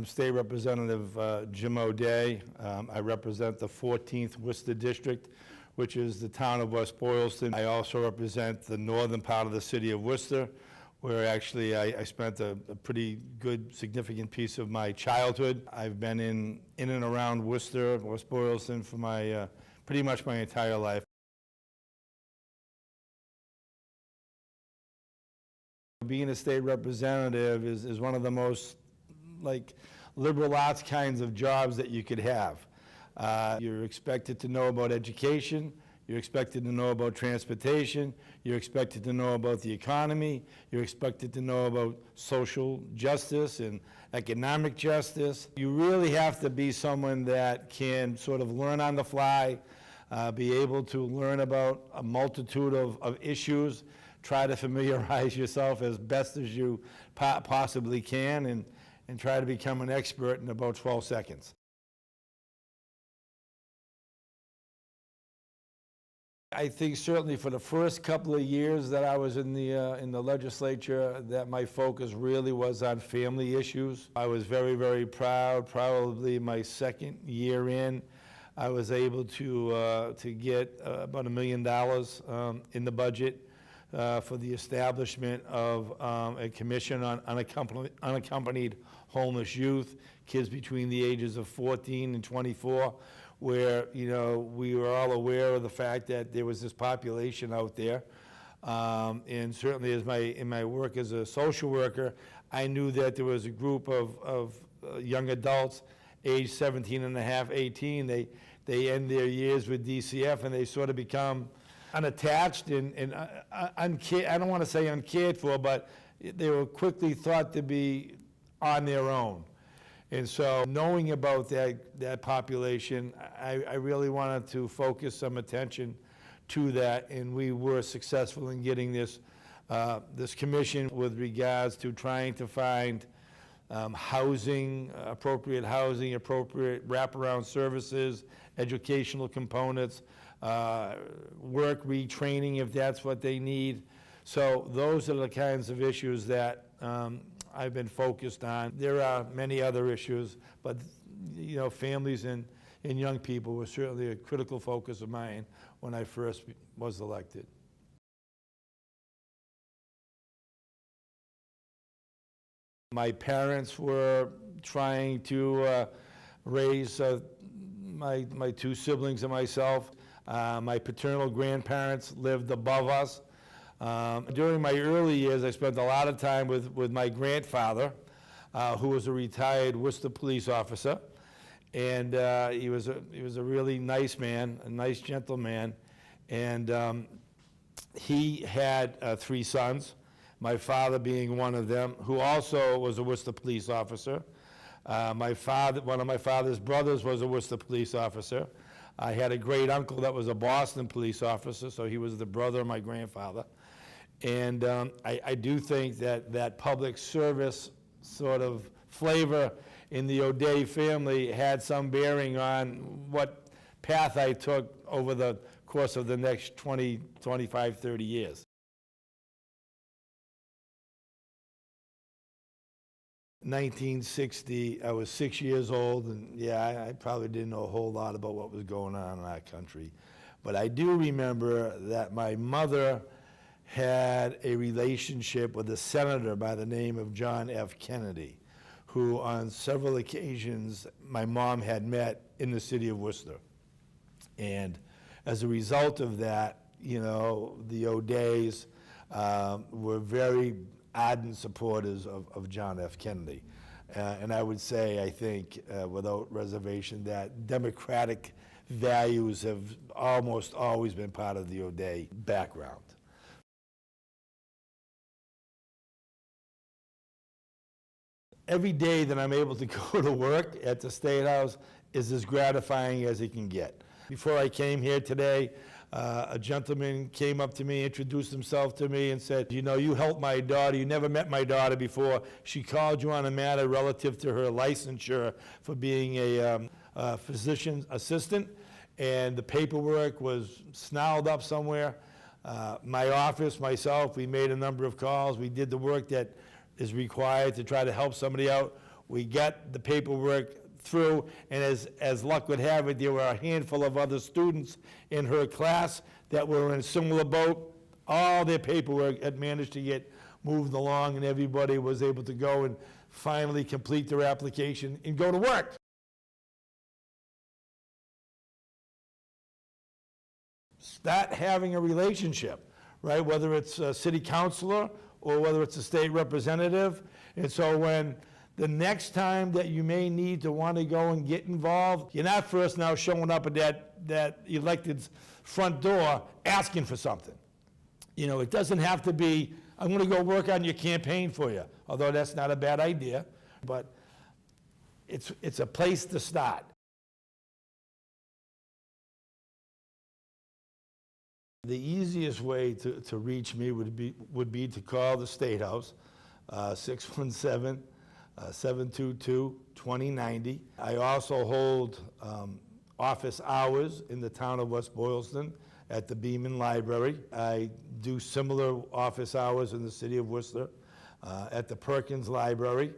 I'm State Representative Jim O'Day. I represent the 14th Worcester District, which is the town of West Boylston. I also represent the northern part of the city of Worcester, where actually I spent a pretty good, significant piece of my childhood. I've been in and around Worcester, West Boylston for my pretty much my entire life. Being a state representative is one of the most liberal arts kinds of jobs that you could have. You're expected to know about education, you're expected to know about transportation, you're expected to know about the economy, you're expected to know about social justice and economic justice. You really have to be someone that can sort of learn on the fly, be able to learn about a multitude of issues, try to familiarize yourself as best as you possibly can, and try to become an expert in about 12 seconds. I think certainly for the first couple of years that I was in the legislature, that my focus really was on family issues. I was very, very proud. Probably my second year in, I was able to get about $1 million in the budget for the establishment of a commission on unaccompanied homeless youth, kids between the ages of 14 and 24, where, we were all aware of the fact that there was this population out there. And certainly in my work as a social worker, I knew that there was a group of young adults, age 17 and a half, 18, they end their years with DCF and they sort of become unattached and I don't want to say uncared for, but they were quickly thought to be on their own. And so knowing about that population, I really wanted to focus some attention to that, and we were successful in getting this commission with regards to trying to find housing, appropriate wraparound services, educational components, work retraining if that's what they need. So those are the kinds of issues that I've been focused on. There are many other issues, but families and young people were certainly a critical focus of mine when I first was elected. My parents were trying to raise my two siblings and myself. My paternal grandparents lived above us. During my early years, I spent a lot of time with my grandfather, who was a retired Worcester police officer, and he was a really nice man, a nice gentleman, and he had 3 sons, my father being one of them, who also was a Worcester police officer. One of my father's brothers was a Worcester police officer. I had a great uncle that was a Boston police officer, so he was the brother of my grandfather. And I do think that public service sort of flavor in the O'Day family had some bearing on what path I took over the course of the next 20, 25, 30 years. In 1960, I was 6 years old, and yeah, I probably didn't know a whole lot about what was going on in our country. But I do remember that my mother had a relationship with a senator by the name of John F. Kennedy, who on several occasions my mom had met in the city of Worcester. And as a result of that, the O'Days were very ardent supporters of John F. Kennedy. And I would say, I think, without reservation, that democratic values have almost always been part of the O'Day background. Every day that I'm able to go to work at the State House is as gratifying as it can get. Before I came here today, a gentleman came up to me, introduced himself to me, and said, you helped my daughter. You never met my daughter before. She called you on a matter relative to her licensure for being a physician's assistant, and the paperwork was snarled up somewhere. My office, myself, we made a number of calls. We did the work that is required to try to help somebody out. We got the paperwork through, and as luck would have it, there were a handful of other students in her class that were in a similar boat. All their paperwork had managed to get moved along, and everybody was able to go and finally complete their application and go to work. Start having a relationship, right? Whether it's a city councilor or whether it's a state representative. And so when the next time that you may need to want to go and get involved, you're not first now showing up at that elected's front door asking for something. You know, it doesn't have to be, I'm going to go work on your campaign for you, although that's not a bad idea, but it's a place to start. The easiest way to reach me would be to call the State House, 617-722-2090. I also hold office hours in the town of West Boylston at the Beaman Library. I do similar office hours in the city of Worcester at the Perkins Library.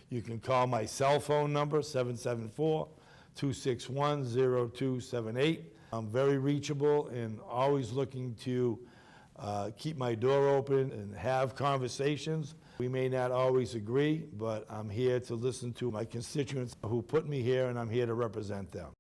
You can call my cell phone number, 774-261-0278. I'm very reachable and always looking to keep my door open and have conversations. We may not always agree, but I'm here to listen to my constituents who put me here, and I'm here to represent them.